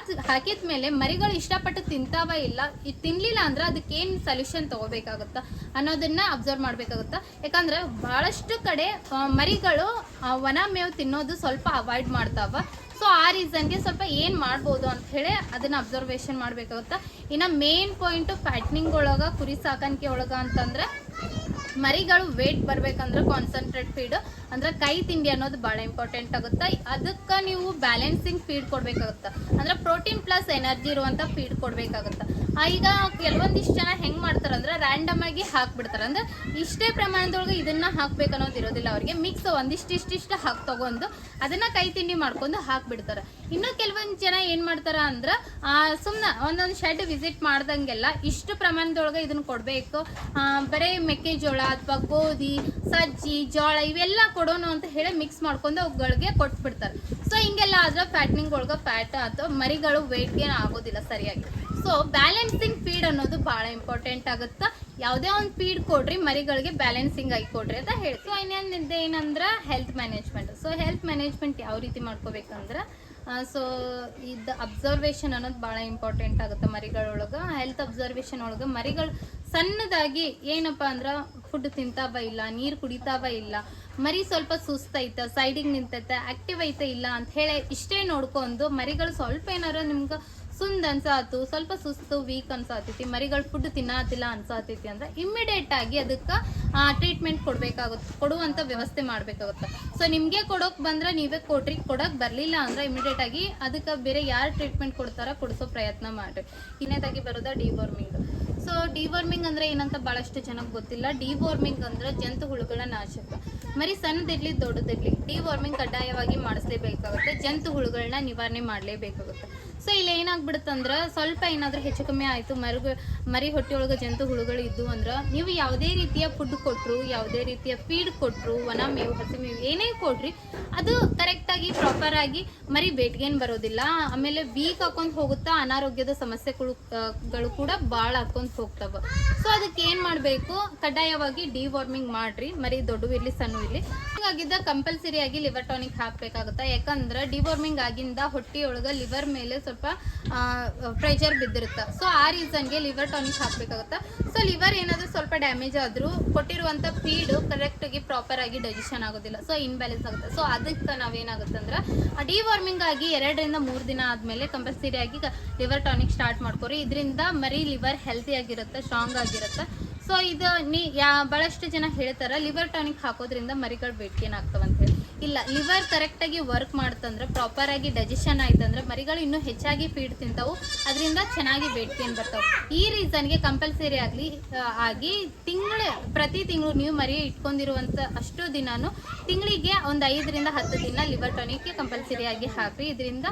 ಹಾಕಿದ ಮೇಲೆ ಮರಿಗಳು ಇಷ್ಟಪಟ್ಟು ತಿಂತಾವ ಇಲ್ಲ, ತಿನ್ನಲಿಲ್ಲ ಅಂದ್ರೆ ಅದಕ್ಕೇನು ಸೊಲ್ಯೂಷನ್ ತೊಗೋಬೇಕಾಗುತ್ತಾ ಅನ್ನೋದನ್ನ ಅಬ್ಸರ್ವ್ ಮಾಡಬೇಕಾಗುತ್ತಾ. ಯಾಕಂದ್ರೆ ಭಾಳಷ್ಟು ಕಡೆ ಮರಿಗಳು ಒಣ ಮೇವು ತಿನ್ನೋದು ಸ್ವಲ್ಪ ಅವಾಯ್ಡ್ ಮಾಡ್ತಾವ. ಸೊ ಆ ರೀಸನ್ಗೆ ಸ್ವಲ್ಪ ಏನು ಮಾಡ್ಬೋದು ಅಂತ ಹೇಳಿ ಅದನ್ನು ಅಬ್ಸರ್ವೇಷನ್ ಮಾಡಬೇಕಾಗುತ್ತೆ. ಇನ್ನು ಮೇನ್ ಪಾಯಿಂಟು ಫ್ಯಾಟ್ನಿಂಗ್ ಒಳಗೆ ಕುರಿ ಸಾಕಾಣಿಕೆ ಒಳಗೆ ಅಂತಂದ್ರೆ, ಮರಿಗಳು ವೇಟ್ ಬರ್ಬೇಕಂದ್ರೆ ಕಾನ್ಸಂಟ್ರೇಟ್ ಫೀಡ್ ಅಂದ್ರೆ ಕೈ ತಿಂಡಿ ಅನ್ನೋದು ಭಾಳ ಇಂಪಾರ್ಟೆಂಟ್ ಆಗುತ್ತೆ. ಅದಕ್ಕೆ ನೀವು ಬ್ಯಾಲೆನ್ಸಿಂಗ್ ಫೀಡ್ ಕೊಡಬೇಕಾಗುತ್ತೆ, ಅಂದ್ರೆ ಪ್ರೋಟೀನ್ ಪ್ಲಸ್ ಎನರ್ಜಿ ಇರುವಂಥ ಫೀಡ್ ಕೊಡಬೇಕಾಗುತ್ತೆ. ಈಗ ಕೆಲವೊಂದಿಷ್ಟು ಜನ ಹೆಂಗೆ ಮಾಡ್ತಾರೆ ಅಂದ್ರೆ ರ್ಯಾಂಡಮ್ ಆಗಿ ಹಾಕ್ಬಿಡ್ತಾರೆ, ಅಂದ್ರೆ ಇಷ್ಟೇ ಪ್ರಮಾಣದೊಳಗೆ ಇದನ್ನ ಹಾಕ್ಬೇಕು ಅನ್ನೋದು ಇರೋದಿಲ್ಲ ಅವ್ರಿಗೆ. ಮಿಕ್ಸ್ ಒಂದಿಷ್ಟು ಹಾಕಿ ತಗೊಂಡು ಅದನ್ನ ಕೈ ತಿಂಡಿ ಮಾಡ್ಕೊಂಡು ಹಾಕ್ಬಿಡ್ತಾರೆ. ಇನ್ನು ಕೆಲವೊಂದು ಜನ ಏನು ಮಾಡ್ತಾರೆ ಅಂದ್ರೆ, ಸುಮ್ಮನೆ ಒಂದೊಂದು ಶೆಡ್ ವಿಸಿಟ್ ಮಾಡ್ದಂಗೆಲ್ಲ ಇಷ್ಟು ಪ್ರಮಾಣದೊಳಗೆ ಇದನ್ನ ಕೊಡಬೇಕು, ಬರೀ ಮೆಕ್ಕೆಜೋಳ ಅಥವಾ ಗೋಧಿ, ಸಜ್ಜಿ, ಜೋಳ ಇವೆಲ್ಲ ಕೊಡೋಣ ಅಂತ ಹೇಳಿ ಮಿಕ್ಸ್ ಮಾಡ್ಕೊಂಡು ಅವುಗಳಿಗೆ ಕೊಟ್ಬಿಡ್ತಾರೆ. ಸೊ ಹಿಂಗೆಲ್ಲ ಆದ್ರೆ ಫ್ಯಾಟ್ನಿಂಗ್ ಒಳಗೆ ಫ್ಯಾಟ್ ಅಥವಾ ಮರಿಗಳು ವೇಟ್ ಗೇನ್ ಆಗೋದಿಲ್ಲ ಸರಿಯಾಗಿ. ಸೊ ಬ್ಯಾಲೆನ್ಸಿಂಗ್ ಫೀಡ್ ಅನ್ನೋದು ಭಾಳ ಇಂಪಾರ್ಟೆಂಟ್ ಆಗುತ್ತೆ. ಯಾವುದೇ ಒಂದು ಫೀಡ್ ಕೊಡ್ರಿ, ಮರಿಗಳಿಗೆ ಬ್ಯಾಲೆನ್ಸಿಂಗ್ ಆಗಿ ಕೊಡ್ರಿ ಅಂತ ಹೇಳಿ. ಸೊ ಇನ್ನೊಂದು ಏನಂದ್ರೆ health management. So health management ಯಾವ ರೀತಿ ಮಾಡ್ಕೋಬೇಕಂದ್ರೆ, ಸೊ ಇದು ಅಬ್ಸರ್ವೇಷನ್ ಅನ್ನೋದು ಭಾಳ ಇಂಪಾರ್ಟೆಂಟ್ ಆಗುತ್ತೆ ಮರಿಗಳೊಳಗೆ. ಹೆಲ್ತ್ ಅಬ್ಸರ್ವೇಷನ್ ಒಳಗೆ ಮರಿಗಳು ಸಣ್ಣದಾಗಿ ಏನಪ್ಪ ಅಂದ್ರೆ ಫುಡ್ ತಿಂತಾವ ಇಲ್ಲ, ನೀರು ಕುಡಿತಾವ ಇಲ್ಲ, ಮರಿ ಸ್ವಲ್ಪ ಸುಸ್ತೈತೆ, ಸೈಡಿಗೆ ನಿಂತೈತೆ, ಆಕ್ಟಿವ್ ಐತೆ ಇಲ್ಲ ಅಂತ ಹೇಳಿ ಇಷ್ಟೇ ನೋಡ್ಕೊಂಡು, ಮರಿಗಳು ಸ್ವಲ್ಪ ಏನಾರ ನಿಮ್ಗೆ ಸುಂದ್ ಅನ್ಸಾತು, ಸ್ವಲ್ಪ ಸುಸ್ತು ವೀಕ್ ಅನ್ಸಾತೈತಿ, ಮರಿಗಳು ಫುಡ್ ತಿನ್ನತ್ತಿಲ್ಲ ಅನ್ಸಾತೈತಿ ಅಂದ್ರೆ ಇಮ್ಮಿಡಿಯೇಟ್ ಆಗಿ ಅದಕ್ಕೆ ಟ್ರೀಟ್ಮೆಂಟ್ ಕೊಡುವಂಥ ವ್ಯವಸ್ಥೆ ಮಾಡಬೇಕಾಗುತ್ತೆ. ಸೊ ನಿಮಗೆ ಕೊಡೋಕೆ ಬಂದ್ರೆ ನೀವೇ ಕೊಡ್ರಿ, ಕೊಡೋಕೆ ಬರಲಿಲ್ಲ ಅಂದ್ರೆ ಇಮಿಡಿಯೇಟ್ ಆಗಿ ಅದಕ್ಕೆ ಬೇರೆ ಯಾರು ಟ್ರೀಟ್ಮೆಂಟ್ ಕೊಡ್ತಾರೋ ಕೊಡಿಸೋ ಪ್ರಯತ್ನ ಮಾಡಿರಿ. ಇನ್ನೇದಾಗಿ ಬರೋದ ಡಿವಾರ್ಮಿಂಗ್. ಸೊ ಡಿವಾರ್ಮಿಂಗ್ ಅಂದ್ರೆ ಏನಂತ ಭಾಳಷ್ಟು ಜನಕ್ಕೆ ಗೊತ್ತಿಲ್ಲ. ಡಿವಾರ್ಮಿಂಗ್ ಅಂದ್ರೆ ಜಂತು ಹುಳುಗಳ ನಾಶಕ. ಮರಿ ಸಣ್ಣದಿರ್ಲಿ ದೊಡ್ಡದಿರ್ಲಿ ಡಿವಾರ್ಮಿಂಗ್ ಕಡ್ಡಾಯವಾಗಿ ಮಾಡಿಸ್ಲೇಬೇಕಾಗುತ್ತೆ, ಜಂತು ಹುಳುಗಳನ್ನ ನಿವಾರಣೆ ಮಾಡಲೇಬೇಕಾಗುತ್ತೆ. ಸೊ ಇಲ್ಲಿ ಏನಾಗ್ಬಿಡುತ್ತಂದ್ರೆ ಸ್ವಲ್ಪ ಏನಾದರೂ ಹೆಚ್ಚು ಕಮ್ಮಿ ಆಯಿತು, ಮರಿ ಹೊಟ್ಟೆಯೊಳಗೆ ಜಂತು ಹುಳುಗಳು ಇದ್ದು ಅಂದ್ರೆ ನೀವು ಯಾವುದೇ ರೀತಿಯ ಫುಡ್ ಕೊಟ್ಟರು, ಯಾವುದೇ ರೀತಿಯ ಫೀಡ್ ಕೊಟ್ಟರು, ಒಣ ಮೇವು ಹಸಿ ಮೇವು ಏನೇ ಕೊಡ್ರಿ ಅದು ಕರೆಕ್ಟಾಗಿ ಪ್ರಾಪರಾಗಿ ಮರಿ ಬೇಟ್ಗೇನು ಬರೋದಿಲ್ಲ. ಆಮೇಲೆ ವೀಕ್ ಹಾಕೊಂಡು ಹೋಗುತ್ತಾ, ಅನಾರೋಗ್ಯದ ಸಮಸ್ಯೆಗಳು ಕೂಡ ಭಾಳ ಹಾಕೊಂಡು ಹೋಗ್ತವೆ. ಸೊ ಅದಕ್ಕೆ ಏನು ಮಾಡಬೇಕು, ಕಡ್ಡಾಯವಾಗಿ ಡಿವಾರ್ಮಿಂಗ್ ಮಾಡಿರಿ, ಮರಿ ದೊಡ್ಡವು ಇರಲಿ ಸಣ್ಣ ಇರಲಿ. ಹಾಗಿದ್ದ ಕಂಪಲ್ಸರಿಯಾಗಿ ಲಿವರ್ ಟಾನಿಕ್ ಹಾಕಬೇಕಾಗುತ್ತೆ. ಯಾಕಂದ್ರೆ ಡಿವಾರ್ಮಿಂಗ್ ಆಗಿಂದ ಹೊಟ್ಟೆಯೊಳಗೆ ಲಿವರ್ ಮೇಲೆ ಸ್ವಲ್ಪ ಪ್ರೆಷರ್ ಬಿದ್ದಿರುತ್ತೆ. ಸೊ ಆ ರೀಸನ್ಗೆ ಲಿವರ್ ಟಾನಿಕ್ ಹಾಕಬೇಕಾಗುತ್ತೆ. ಸೊ ಲಿವರ್ ಏನಾದರೂ ಸ್ವಲ್ಪ ಡ್ಯಾಮೇಜ್ ಆದರೂ ಕೊಟ್ಟಿರುವಂಥ ಫೀಡು ಕರೆಕ್ಟಾಗಿ ಪ್ರಾಪರಾಗಿ ಡೈಜೆಷನ್ ಆಗೋದಿಲ್ಲ, ಸೊ ಇನ್ಬ್ಯಾಲೆನ್ಸ್ ಆಗುತ್ತೆ. ಸೊ ಅದಕ್ಕೆ ನಾವೇನಾಗುತ್ತೆ ಅಂದ್ರೆ ಡಿವಾರ್ಮಿಂಗ್ ಆಗಿ 2 ರಿಂದ 3 ದಿನ ಆದಮೇಲೆ ಕಂಪಲ್ಸರಿಯಾಗಿ ಲಿವರ್ ಟಾನಿಕ್ ಸ್ಟಾರ್ಟ್ ಮಾಡ್ಕೊರಿ. ಇದರಿಂದ ಮರಿ ಲಿವರ್ ಹೆಲ್ತಿ ಆಗಿರುತ್ತೆ, ಸ್ಟ್ರಾಂಗ್ ಆಗಿರುತ್ತೆ. ಸೊ ಇದು ಭಾಳಷ್ಟು ಜನ ಹೇಳ್ತಾರೆ ಲಿವರ್ ಟಾನಿಕ್ ಹಾಕೋದ್ರಿಂದ ಮರಿಗಳು ವೇಟ್ ಗೇನ್ ಆಗ್ತವೆ ಅಂತ ಹೇಳಿ. ಇಲ್ಲ, ಲಿವರ್ ಕರೆಕ್ಟಾಗಿ ವರ್ಕ್ ಮಾಡ್ತಂದ್ರೆ, ಪ್ರಾಪರಾಗಿ ಡೈಜೆಷನ್ ಆಯ್ತಂದ್ರೆ ಮರಿಗಳು ಇನ್ನೂ ಹೆಚ್ಚಾಗಿ ಫೀಡ್ ತಿಂತಾವು, ಅದರಿಂದ ಚೆನ್ನಾಗಿ ವೇಟ್ ಗೇನ್ ಬರ್ತಾವೆ. ಈ ರೀಸನ್ಗೆ ಕಂಪಲ್ಸರಿ ಆಗಿ ಪ್ರತಿ ತಿಂಗಳು ನೀವು ಮರಿ ಇಟ್ಕೊಂಡಿರುವಂಥ ಅಷ್ಟು ದಿನಾನು ತಿಂಗಳಿಗೆ ಒಂದು 5 ರಿಂದ 10 ದಿನ ಲಿವರ್ ಟಾನಿಕ್ಗೆ ಕಂಪಲ್ಸರಿ ಆಗಿ ಹಾಕ್ರಿ. ಇದರಿಂದ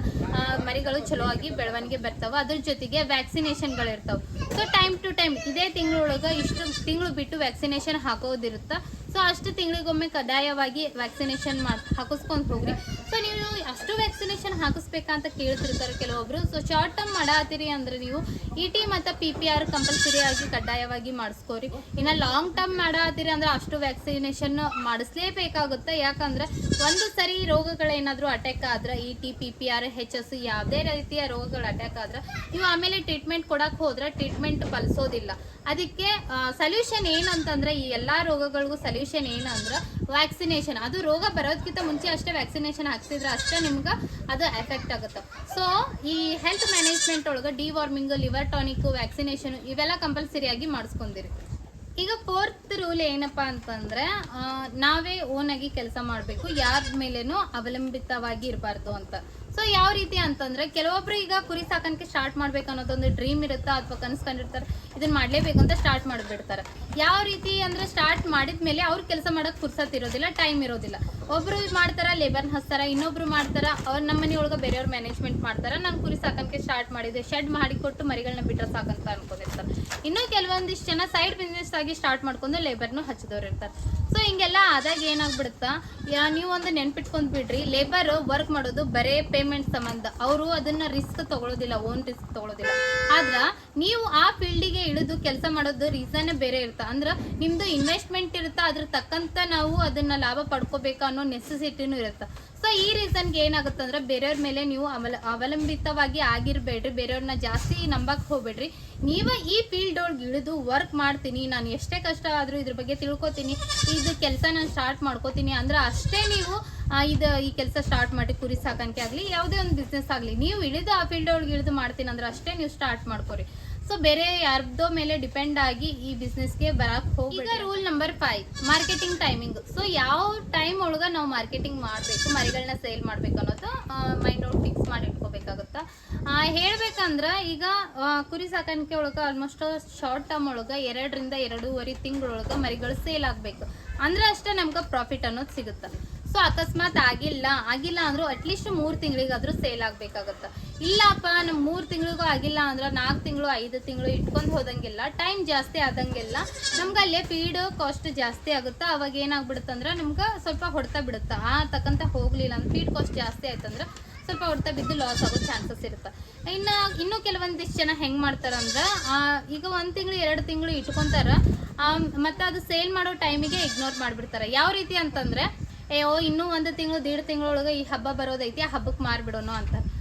ಮರಿಗಳು ಚಲೋ ಆಗಿ ಬೆಳವಣಿಗೆ ಬರ್ತಾವೆ. ಅದ್ರ ಜೊತೆಗೆ ವ್ಯಾಕ್ಸಿನೇಷನ್ಗಳು ಇರ್ತಾವೆ. ಸೊ ಟೈಮ್ ಟು ಟೈಮ್ ಇದೇ ತಿಂಗಳೊಳಗೆ ಇಷ್ಟು ತಿಂಗಳು ಬಿಟ್ಟು ವ್ಯಾಕ್ಸಿನೇಷನ್ ಹಾಕೋದಿರುತ್ತೆ. ಸೊ ಅಷ್ಟು ತಿಂಗಳಿಗೊಮ್ಮೆ ಕಡ್ಡಾಯವಾಗಿ ವ್ಯಾಕ್ಸಿನೇಷನ್ ಹಾಕಿಸ್ಕೊಂಡು ಹೋಗ್ರಿ. ಸೊ ನೀವು ಅಷ್ಟು ವ್ಯಾಕ್ಸಿನೇಷನ್ ಹಾಕಿಸ್ಬೇಕಂತ ಕೇಳ್ತಿರ್ತಾರೆ ಕೆಲವೊಬ್ರು. ಸೊ ಶಾರ್ಟ್ ಟರ್ಮ್ ಮಾಡಾತೀರಿ ಅಂದ್ರೆ ನೀವು ET ಮತ್ತು PPR ಕಂಪಲ್ಸರಿ ಆಗಿ ಕಡ್ಡಾಯವಾಗಿ ಮಾಡಿಸ್ಕೋರಿ. ಇನ್ನು ಲಾಂಗ್ ಟರ್ಮ್ ಮಾಡಾತೀರಿ ಅಂದ್ರೆ ಅಷ್ಟು ವ್ಯಾಕ್ಸಿನೇಷನ್ ಮಾಡಿಸ್ಲೇಬೇಕಾಗುತ್ತೆ. ಯಾಕಂದ್ರೆ ಒಂದು ಸರಿ ರೋಗಗಳೇನಾದರೂ ಅಟ್ಯಾಕ್ ಆದ್ರೆ, ET PPR HS ಯಾವುದೇ ರೀತಿಯ ರೋಗಗಳು ಅಟ್ಯಾಕ್ ಆದ್ರೆ ನೀವು ಆಮೇಲೆ ಟ್ರೀಟ್ಮೆಂಟ್ ಕೊಡಕ್ಕೆ ಹೋದ್ರೆ ಟ್ರೀಟ್ಮೆಂಟ್ ಫಲಿಸೋದಿಲ್ಲ. ಅದಕ್ಕೆ ಸೊಲ್ಯೂಷನ್ ಏನಂತಂದ್ರೆ, ಈ ಎಲ್ಲ ರೋಗಗಳಿಗೂ ಸೊಲ್ಯೂಷನ್ ಏನಂದ್ರೆ ವ್ಯಾಕ್ಸಿನೇಷನ್. ಅದು ರೋಗ ಬರೋದಕ್ಕಿಂತ ಮುಂಚೆ ಅಷ್ಟೇ ವ್ಯಾಕ್ಸಿನೇಷನ್ ಹಾಕ್ಸಿದ್ರೆ ಅಷ್ಟೇ ನಿಮ್ಗೆ ಅದು ಎಫೆಕ್ಟ್ ಆಗುತ್ತೆ. ಸೊ ಈ ಹೆಲ್ತ್ ಮ್ಯಾನೇಜ್ಮೆಂಟ್ ಒಳಗೆ ಡಿವಾರ್ಮಿಂಗ್, ಲಿವರ್ ಟಾನಿಕ್, ವ್ಯಾಕ್ಸಿನೇಷನ್ ಇವೆಲ್ಲ ಕಂಪಲ್ಸರಿಯಾಗಿ ಮಾಡಿಸ್ಕೊಂಡಿರಿ. ಈಗ 4th ರೂಲ್ ಏನಪ್ಪಾ ಅಂತಂದ್ರೆ, ನಾವೇ ಓನಾಗಿ ಕೆಲಸ ಮಾಡಬೇಕು, ಯಾರ ಮೇಲೇನೂ ಅವಲಂಬಿತವಾಗಿ ಇರಬಾರ್ದು ಅಂತ. ಸೊ ಯಾವ ರೀತಿ ಅಂತಂದ್ರೆ, ಕೆಲವೊಬ್ರು ಈಗ ಕುರಿ ಸಾಕಾಣಿಕೆ ಸ್ಟಾರ್ಟ್ ಮಾಡ್ಬೇಕು ಅನ್ನೋದೊಂದು ಡ್ರೀಮ್ ಇರುತ್ತಾ ಅಥವಾ ಕನಸ್ಕೊಂಡಿರ್ತಾರೆ, ಇದನ್ನ ಮಾಡ್ಲೇಬೇಕು ಅಂತ ಸ್ಟಾರ್ಟ್ ಮಾಡಿಬಿಡ್ತಾರೆ. ಯಾವ ರೀತಿ ಅಂದ್ರೆ ಸ್ಟಾರ್ಟ್ ಮಾಡಿದ್ಮೇಲೆ ಅವ್ರು ಕೆಲಸ ಮಾಡೋಕೆ ಫುರ್ಸತ್ ಇರೋದಿಲ್ಲ, ಟೈಮ್ ಇರೋದಿಲ್ಲ. ಒಬ್ರು ಮಾಡ್ತಾರ, ಲೇಬರ್ನ ಹಚ್ತಾರ, ಇನ್ನೊಬ್ರು ಮಾಡ್ತಾರ, ಅವ್ರು ನಮ್ಮ ಮನೆಯೊಳಗೆ ಬೇರೆಯವ್ರು ಮ್ಯಾನೇಜ್ಮೆಂಟ್ ಮಾಡ್ತಾರ. ನಾನು ಕುರಿ ಸಾಕಾಣಿಕೆ ಸ್ಟಾರ್ಟ್ ಮಾಡಿದೆ, ಶೆಡ್ ಮಾಡಿಕೊಟ್ಟು ಮರಿಗಳನ್ನ ಬಿಟ್ಟರೆ ಸಾಕಂತ ಅನ್ಕೊಂಡಿರ್ತಾರೆ. ಇನ್ನೂ ಕೆಲವೊಂದಿಷ್ಟು ಜನ ಸೈಡ್ ಬಿಸ್ನೆಸ್ ಆಗಿ ಸ್ಟಾರ್ಟ್ ಮಾಡ್ಕೊಂಡು ಲೇಬರ್ನು ಹಚ್ಚಿದವ್ರು ಇರ್ತಾರೆ. ಸೊ ಹಿಂಗೆಲ್ಲ ಆದಾಗ ಏನಾಗ್ಬಿಡುತ್ತಾ, ನೀವು ಒಂದು ನೆನ್ಪಿಟ್ಕೊಂಡ್ ಬಿಡ್ರಿ, ಲೇಬರ್ ವರ್ಕ್ ಮಾಡೋದು ಬರೇ ಪೇಮೆಂಟ್ ಸಂಬಂಧ. ಅವರು ಅದನ್ನ ರಿಸ್ಕ್ ತಗೊಳ್ಳೋದಿಲ್ಲ, ಓನ್ ರಿಸ್ಕ್ ತಗೊಳ್ಳೋದಿಲ್ಲ. ಆದ್ರೆ ನೀವು ಆ ಫೀಲ್ಡಿಗೆ ಇಳಿದು ಕೆಲಸ ಮಾಡೋದು ರೀಸನ್ ಬೇರೆ ಇರುತ್ತೆ. ಅಂದ್ರೆ ನಿಮ್ದು ಇನ್ವೆಸ್ಟ್ಮೆಂಟ್ ಇರುತ್ತೆ, ಅದ್ರ ತಕ್ಕಂತ ನಾವು ಅದನ್ನ ಲಾಭ ಪಡ್ಕೋಬೇಕು ಅನ್ನೋ ನೆಸೆಸಿಟಿನೂ ಇರುತ್ತೆ. ಸೊ ಈ ರೀಸನ್ಗೆ ಏನಾಗುತ್ತೆ ಅಂದ್ರೆ, ಬೇರೆಯವ್ರ ಮೇಲೆ ನೀವು ಅವಲಂಬಿತವಾಗಿ ಆಗಿರ್ಬೇಡ್ರಿ, ಬೇರೆಯವ್ರನ್ನ ಜಾಸ್ತಿ ನಂಬಕ್ ಹೋಗ್ಬೇಡ್ರಿ. ನೀವು ಈ ಫೀಲ್ಡ್ ಒಳಗೆ ಇಳಿದು ವರ್ಕ್ ಮಾಡ್ತೀನಿ, ನಾನು ಎಷ್ಟೇ ಕಷ್ಟ ಆದರೂ ಇದ್ರ ಬಗ್ಗೆ ತಿಳ್ಕೊತೀನಿ, ಇದು ಕೆಲಸ ನಾನು ಸ್ಟಾರ್ಟ್ ಮಾಡ್ಕೋತೀನಿ ಅಂದ್ರೆ ಅಷ್ಟೇ ನೀವು ಈ ಕೆಲಸ ಸ್ಟಾರ್ಟ್ ಮಾಡಿ. ಕುರಿ ಸಾಕಾಣಿಕೆ ಆಗಲಿ, ಯಾವುದೇ ಒಂದು ಬಿಸ್ನೆಸ್ ಆಗಲಿ, ನೀವು ಇಳಿದು ಆ ಫೀಲ್ಡ್ ಒಳಗೆ ಇಳಿದು ಮಾಡ್ತೀನಿ ಅಂದ್ರೆ ಅಷ್ಟೇ ನೀವು ಸ್ಟಾರ್ಟ್ ಮಾಡ್ಕೊರಿ. ಸೊ ಬೇರೆ ಯಾರ್ದೋ ಮೇಲೆ ಡಿಪೆಂಡ್ ಆಗಿ ಈ ಬಿಸ್ನೆಸ್ಗೆ ಬರಕ್ಕೆ ಹೋಗಿ. ಈಗ rule number 5, marketing timing. So ಯಾವ ಟೈಮ್ ಒಳಗೆ ನಾವು ಮಾರ್ಕೆಟಿಂಗ್ ಮಾಡಬೇಕು, ಮರಿಗಳನ್ನ ಸೇಲ್ ಮಾಡ್ಬೇಕು ಅನ್ನೋದು ಮೈಂಡ್ ಔಟ್ ಫಿಕ್ಸ್ ಮಾಡಿ ಇಟ್ಕೋಬೇಕಾಗುತ್ತಾ. ಹೇಳ್ಬೇಕಂದ್ರೆ ಈಗ ಕುರಿ ಸಾಕಾಣಿಕೆ ಒಳಗೆ ಆಲ್ಮೋಸ್ಟ್ ಶಾರ್ಟ್ ಟರ್ಮ್ ಒಳಗೆ 2 ರಿಂದ 2.5 ತಿಂಗಳೊಳಗೆ ಮರಿಗಳು ಸೇಲ್ ಆಗಬೇಕು ಅಂದ್ರೆ ಅಷ್ಟೇ ನಮ್ಗೆ ಪ್ರಾಫಿಟ್ ಅನ್ನೋದು ಸಿಗುತ್ತೆ. ಸೊ ಅಕಸ್ಮಾತ್ ಆಗಿಲ್ಲ ಅಂದ್ರೂ ಅಟ್ಲೀಸ್ಟ್ 3 ತಿಂಗಳಿಗಾದ್ರೂ ಸೇಲ್ ಆಗಬೇಕಾಗುತ್ತೆ. ಇಲ್ಲಪ್ಪ ನಮ್ಮ 3 ತಿಂಗಳಿಗೂ ಆಗಿಲ್ಲ ಅಂದ್ರೆ 4 ತಿಂಗಳು 5 ತಿಂಗಳು ಇಟ್ಕೊಂಡು ಹೋದಂಗೆಲ್ಲ, ಟೈಮ್ ಜಾಸ್ತಿ ಆದಂಗೆಲ್ಲ ನಮ್ಗೆ ಅಲ್ಲೇ ಫೀಡ್ ಕಾಸ್ಟ್ ಜಾಸ್ತಿ ಆಗುತ್ತೆ. ಅವಾಗ ಏನಾಗ್ಬಿಡುತ್ತೆ ಅಂದ್ರೆ ನಮ್ಗೆ ಸ್ವಲ್ಪ ಹೊಡ್ತಾ ಬಿಡುತ್ತೆ. ತಕ್ಕಂತ ಹೋಗ್ಲಿಲ್ಲ ಅಂದ್ರೆ ಫೀಡ್ ಕಾಸ್ಟ್ ಜಾಸ್ತಿ ಆಯ್ತಂದ್ರೆ ಸ್ವಲ್ಪ ಹೊಡ್ತಾ ಬಿದ್ದು ಲಾಸ್ ಆಗೋ ಚಾನ್ಸಸ್ ಇರುತ್ತೆ. ಇನ್ನೂ ಕೆಲವೊಂದಿಷ್ಟು ಜನ ಹೆಂಗೆ ಮಾಡ್ತಾರಂದ್ರೆ, ಈಗ 1 ತಿಂಗಳು 2 ತಿಂಗಳು ಇಟ್ಕೊತಾರ, ಮತ್ತು ಅದು ಸೇಲ್ ಮಾಡೋ ಟೈಮಿಗೆ ಇಗ್ನೋರ್ ಮಾಡಿಬಿಡ್ತಾರೆ. ಯಾವ ರೀತಿ ಅಂತಂದರೆ, ಇನ್ನೂ 1 ತಿಂಗಳು 1.5 ತಿಂಗಳೊಳಗೆ ಈ ಹಬ್ಬ ಬರೋದೈತಿ, ಆ ಹಬ್ಬಕ್ಕೆ ಮಾರ್ಬಿಡೋಣ ಅಂತ.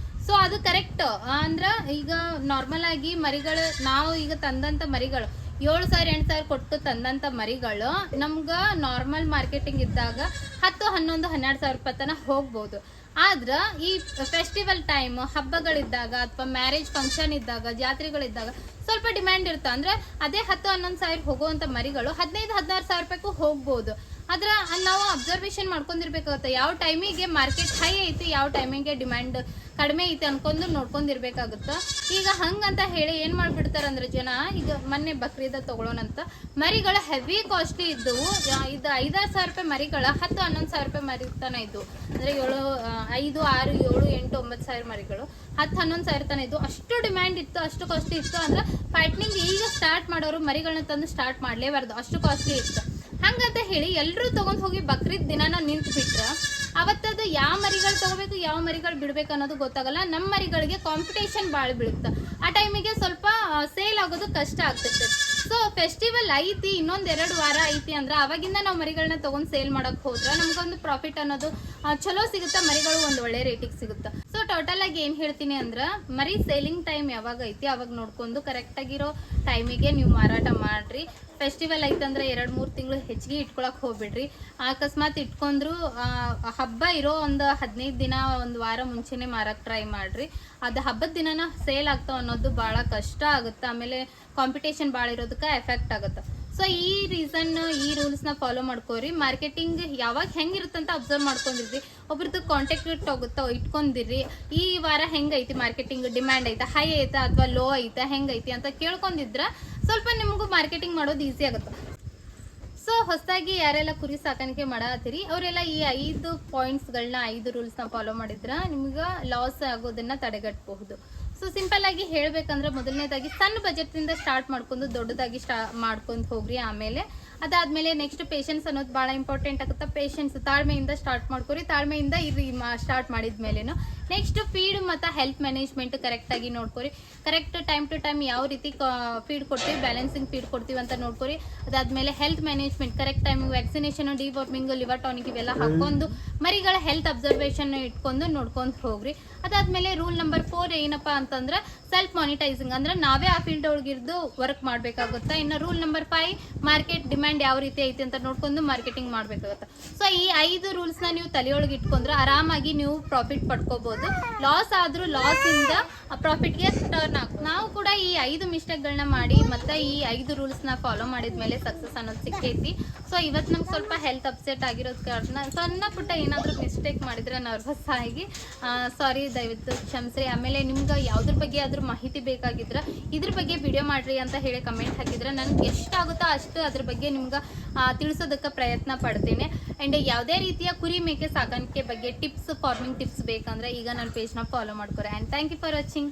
ಸೊ ಅದು ಕರೆಕ್ಟ್. ಅಂದ್ರೆ ಈಗ ನಾರ್ಮಲ್ ಆಗಿ ಮರಿಗಳು, ನಾವು ಈಗ ತಂದಂಥ ಮರಿಗಳು 7,000 8,000 ಕೊಟ್ಟು ತಂದಂಥ ಮರಿಗಳು ನಮ್ಗೆ ನಾರ್ಮಲ್ ಮಾರ್ಕೆಟಿಂಗ್ ಇದ್ದಾಗ 10 11 12,000 ರೂಪಾಯಿ ತನಕ ಹೋಗ್ಬೋದು. ಆದ್ರೆ ಈ ಫೆಸ್ಟಿವಲ್ ಟೈಮ್, ಹಬ್ಬಗಳಿದ್ದಾಗ ಅಥವಾ ಮ್ಯಾರೇಜ್ ಫಂಕ್ಷನ್ ಇದ್ದಾಗ, ಜಾತ್ರೆಗಳಿದ್ದಾಗ ಸ್ವಲ್ಪ ಡಿಮ್ಯಾಂಡ್ ಇರುತ್ತೆ. ಅಂದ್ರೆ ಅದೇ 10 11 ಸಾವಿರ ಹೋಗುವಂಥ ಮರಿಗಳು 15 16 ಸಾವಿರ ರೂಪಾಯಿಗೂ ಹೋಗ್ಬೋದು. ಆದ್ರೆ ನಾವು ಅಬ್ಸರ್ವೇಷನ್ ಮಾಡ್ಕೊಂಡಿರ್ಬೇಕಾಗುತ್ತೆ ಯಾವ ಟೈಮಿಗೆ ಮಾರ್ಕೆಟ್ ಹೈ ಐತಿ ಯಾವ ಟೈಮಿಗೆ ಡಿಮ್ಯಾಂಡ್ ಕಡಿಮೆ ಐತಿ ಅನ್ಕೊಂಡು ನೋಡ್ಕೊಂಡಿರ್ಬೇಕಾಗುತ್ತೆ. ಈಗ ಹಂಗಂತ ಹೇಳಿ ಏನು ಮಾಡ್ಬಿಡ್ತಾರಂದ್ರೆ ಜನ, ಈಗ ಮೊನ್ನೆ ಬಕ್ರೀದ ತೊಗೊಳೋಣಂತ ಮರಿಗಳು ಹೆವಿ ಕಾಸ್ಟ್ಲಿ ಇದ್ದವು. ಇದು 5-6 ಸಾವಿರ ರೂಪಾಯಿ ಮರಿಗಳ 10-11 ಸಾವಿರ ರೂಪಾಯಿ ಮರಿ ತನ ಇದ್ದು, ಅಂದರೆ 5, 6, 7, 8, 9 ಸಾವಿರ ಮರಿಗಳು 10-11 ಸಾವಿರ ತನ ಇದ್ದು. ಅಷ್ಟು ಡಿಮ್ಯಾಂಡ್ ಇತ್ತು, ಅಷ್ಟು ಕಾಸ್ಟ್ಲಿ ಇತ್ತು. ಅಂದ್ರೆ ಫೈಟ್ನಿಂಗ್ ಈಗ ಸ್ಟಾರ್ಟ್ ಮಾಡೋರು ಮರಿಗಳನ್ನ ತಂದು ಸ್ಟಾರ್ಟ್ ಮಾಡಲೇಬಾರ್ದು, ಅಷ್ಟು ಕಾಸ್ಟ್ಲಿ ಇತ್ತು. ಹಂಗಂತ ಹೇಳಿ ಎಲ್ಲರೂ ತೊಗೊಂಡು ಹೋಗಿ ಬಕ್ರೀದ್ ದಿನಾನ ನಿಂತು ಬಿಟ್ರೆ ಅವತ್ತದು ಯಾವ ಮರಿಗಳು ತೊಗೋಬೇಕು ಯಾವ ಮರಿಗಳು ಬಿಡ್ಬೇಕು ಅನ್ನೋದು ಗೊತ್ತಾಗಲ್ಲ. ನಮ್ಮ ಮರಿಗಳಿಗೆ ಕಾಂಪಿಟೇಷನ್ ಭಾಳ ಬೀಳುತ್ತೆ. ಆ ಟೈಮಿಗೆ ಸ್ವಲ್ಪ ಸೇಲ್ ಆಗೋದು ಕಷ್ಟ ಆಗ್ತೈತೆ. ಸೊ ಫೆಸ್ಟಿವಲ್ ಐತಿ, ಇನ್ನೊಂದು 2 ವಾರ ಐತಿ ಅಂದ್ರೆ ಅವಾಗಿಂದ ನಾವು ಮರಿಗಳನ್ನ ತೊಗೊಂಡು ಸೇಲ್ ಮಾಡೋಕೆ ಹೋದ್ರೆ ನಮಗೊಂದು ಪ್ರಾಫಿಟ್ ಅನ್ನೋದು ಚಲೋ ಸಿಗುತ್ತೆ, ಮರಿಗಳು ಒಂದು ಒಳ್ಳೆ ರೇಟಿಗೆ ಸಿಗುತ್ತೆ. ಸೊ ಟೋಟಲ್ ಆಗಿ ಏನು ಹೇಳ್ತೀನಿ ಅಂದ್ರೆ, ಮರಿ ಸೇಲಿಂಗ್ ಟೈಮ್ ಯಾವಾಗ ಐತಿ ಅವಾಗ ನೋಡ್ಕೊಂಡು ಕರೆಕ್ಟಾಗಿರೋ ಟೈಮಿಗೆ ನೀವು ಮಾರಾಟ ಮಾಡಿರಿ. ಫೆಸ್ಟಿವಲ್ ಐತಂದ್ರೆ 2-3 ತಿಂಗಳು ಹೆಚ್ಚಿಗೆ ಇಟ್ಕೊಳಕ್ಕೆ ಹೋಗ್ಬಿಡ್ರಿ. ಅಕಸ್ಮಾತ್ ಇಟ್ಕೊಂಡ್ರು ಹಬ್ಬ ಇರೋ ಒಂದು 15 ದಿನ 1 ವಾರ ಮುಂಚೆನೆ ಮಾರಕ್ಕೆ ಟ್ರೈ ಮಾಡಿರಿ. ಅದು ಹಬ್ಬದ ದಿನನ ಸೇಲ್ ಆಗ್ತಾವ ಅನ್ನೋದು ಭಾಳ ಕಷ್ಟ ಆಗುತ್ತೆ. ಆಮೇಲೆ ಕಾಂಪಿಟೇಷನ್ ಭಾಳ ಇರೋದಕ್ಕೆ ಎಫೆಕ್ಟ್ ಆಗುತ್ತೆ. ಸೊ ಈ ರೀಸನ್ ಈ ರೂಲ್ಸ್ನ ಫಾಲೋ ಮಾಡ್ಕೋರಿ. ಮಾರ್ಕೆಟಿಂಗ್ ಯಾವಾಗ ಹೆಂಗಿರುತ್ತಂತ ಅಬ್ಸರ್ವ್ ಮಾಡ್ಕೊಂಡಿರ್ರಿ. ಒಬ್ರದ್ದು ಕಾಂಟ್ಯಾಕ್ಟ್ ಇಟ್ಕೊಂಡಿರ್ರಿ. ಈ ವಾರ ಹೆಂಗೈತಿ ಮಾರ್ಕೆಟಿಂಗ್, ಡಿಮ್ಯಾಂಡ್ ಐತಾ, ಹೈ ಐತಾ ಅಥವಾ ಲೋ ಐತಾ, ಹೆಂಗೈತಿ ಅಂತ ಕೇಳ್ಕೊಂಡಿದ್ರೆ ಸ್ವಲ್ಪ ನಿಮಗೂ ಮಾರ್ಕೆಟಿಂಗ್ ಮಾಡೋದು ಈಸಿ ಆಗುತ್ತೆ. ಸೊ ಹೊಸದಾಗಿ ಯಾರೆಲ್ಲ ಕುರಿ ಸಾಕಾಣಿಕೆ ಮಾಡತ್ತೀರಿ ಅವರೆಲ್ಲ ಈ 5 ಪಾಯಿಂಟ್ಸ್ಗಳನ್ನ 5 ರೂಲ್ಸ್ನ ಫಾಲೋ ಮಾಡಿದ್ರೆ ನಿಮ್ಗೆ ಲಾಸ್ ಆಗೋದನ್ನ ತಡೆಗಟ್ಟಬಹುದು. ಸೊ ಸಿಂಪಲ್ ಆಗಿ ಹೇಳ್ಬೇಕಂದ್ರೆ ಮೊದಲನೇದಾಗಿ ಸಣ್ಣ ಬಜೆಟ್ನಿಂದ ಸ್ಟಾರ್ಟ್ ಮಾಡ್ಕೊಂಡು ದೊಡ್ಡದಾಗಿ ಮಾಡ್ಕೊಂಡು ಹೋಗ್ರಿ. ಆಮೇಲೆ ಅದಾದ್ಮೇಲೆ ನೆಕ್ಸ್ಟ್ ಪೇಷನ್ಸ್ ಅನ್ನೋದು ಭಾಳ ಇಂಪಾರ್ಟೆಂಟ್ ಆಗುತ್ತೆ. ಪೇಷನ್ಸ್ ತಾಳ್ಮೆಯಿಂದ ಸ್ಟಾರ್ಟ್ ಮಾಡ್ಕೊರಿ. ತಾಳ್ಮೆಯಿಂದ ಇರ್ರಿ ಸ್ಟಾರ್ಟ್ ಮಾಡಿದ್ಮೇಲೆನು. ನೆಕ್ಸ್ಟ್ ಫೀಡ್ ಮತ್ತು ಹೆಲ್ತ್ ಮ್ಯಾನೇಜ್ಮೆಂಟ್ ಕರೆಕ್ಟಾಗಿ ನೋಡ್ಕೊರಿ. ಕರೆಕ್ಟ್ ಟೈಮ್ ಟು ಟೈಮ್ ಯಾವ ರೀತಿ ಫೀಡ್ ಕೊಡ್ತೀವಿ, ಬ್ಯಾಲೆನ್ಸಿಂಗ್ ಫೀಡ್ ಕೊಡ್ತೀವಿ ಅಂತ ನೋಡ್ಕೊರಿ. ಅದಾದ್ಮೇಲೆ ಹೆಲ್ತ್ ಮ್ಯಾನೇಜ್ಮೆಂಟ್ ಕರೆಕ್ಟ್ ಟೈಮಿಗೆ ವ್ಯಾಕ್ಸಿನೇಷನ್, ಡಿವಾರ್ಮಿಂಗ್, ಲಿವರ್ ಟಾನಿಕ್ ಇವೆಲ್ಲ ಹಾಕೊಂಡು ಮರಿಗಳ ಹೆಲ್ತ್ ಅಬ್ಸರ್ವೇಷನ್ ಇಟ್ಕೊಂಡು ನೋಡ್ಕೊಂಡು ಹೋಗ್ರಿ. ಅದಾದ್ಮೇಲೆ ರೂಲ್ ನಂಬರ್ 4 ಏನಪ್ಪಾ ಅಂತಂದ್ರೆ ಸೆಲ್ಫ್ ಮಾನಿಟೈಸಿಂಗ್, ಅಂದ್ರೆ ನಾವೇ ಆ ಫೀಲ್ಡ್ ಒಳಗಿರ್ದು ವರ್ಕ್ ಮಾಡಬೇಕಾಗುತ್ತೆ. ಇನ್ನು ರೂಲ್ ನಂಬರ್ 5 ಮಾರ್ಕೆಟ್ ಡಿಮ್ಯಾಂಡ್ ಯಾವ ರೀತಿ ಐತಿ ಅಂತ ನೋಡ್ಕೊಂಡು ಮಾರ್ಕೆಟಿಂಗ್ ಮಾಡಬೇಕಾಗುತ್ತೆ. ಸೊ ಈ 5 ರೂಲ್ಸ್ನ ನೀವು ತಲೆಯೊಳಗೆ ಇಟ್ಕೊಂಡ್ರೆ ಆರಾಮಾಗಿ ನೀವು ಪ್ರಾಫಿಟ್ ಪಡ್ಕೋಬಹುದು. ಲಾಸ್ ಆದ್ರೂ ಲಾಸ್ ಇಂದ ಪ್ರಾಫಿಟ್ಗೆ ಟರ್ನ್ ಆಗ್ತದೆ. ನಾವು ಕೂಡ ಈ 5 ಮಿಸ್ಟೇಕ್ಗಳನ್ನ ಮಾಡಿ ಮತ್ತೆ ಈ 5 ರೂಲ್ಸ್ನ ಫಾಲೋ ಮಾಡಿದ್ಮೇಲೆ ಸಕ್ಸಸ್ ಅನ್ನೋದು ಸಿಕ್ಕೈತಿ. ಸೊ ಇವತ್ತು ನಮ್ಗೆ ಸ್ವಲ್ಪ ಹೆಲ್ತ್ ಅಪ್ಸೆಟ್ ಆಗಿರೋದು ಕಾರಣ ಸಣ್ಣ ಪುಟ್ಟ ಏನಾದರೂ ಮಿಸ್ಟೇಕ್ ಮಾಡಿದ್ರೆ ನರ್ವಸ್ ಆಗಿ ಸಾರಿ, ದಯವಿಟ್ಟು ಕ್ಷಮಿಸ್ರಿ. ಆಮೇಲೆ ನಿಮ್ಗೆ ಯಾವ್ದ್ರ ಬಗ್ಗೆ ಆದ್ರೂ ಮಾಹಿತಿ ಬೇಕಾಗಿದ್ರೆ ಇದ್ರ ಬಗ್ಗೆ ವಿಡಿಯೋ ಮಾಡ್ರಿ ಅಂತ ಹೇಳಿ ಕಮೆಂಟ್ ಹಾಕಿದ್ರೆ ನನಗೆ ಎಷ್ಟಾಗುತ್ತೋ ಅಷ್ಟು ಅದ್ರ ಬಗ್ಗೆ ನಿಮ್ಗೆ ತಿಳಿಸೋದಕ್ಕೆ ಪ್ರಯತ್ನ ಪಡ್ತೇನೆ. ಆ್ಯಂಡ್ ಯಾವುದೇ ರೀತಿಯ ಕುರಿ ಮೇಕೆ ಸಾಕಾಣಿಕೆ ಬಗ್ಗೆ ಟಿಪ್ಸ್, ಫಾರ್ಮಿಂಗ್ ಟಿಪ್ಸ್ ಬೇಕಂದ್ರೆ ಈಗ ನನ್ನ ಪೇಜ್ನ ಫಾಲೋ ಮಾಡ್ಕೊರಿ. And thank you for watching.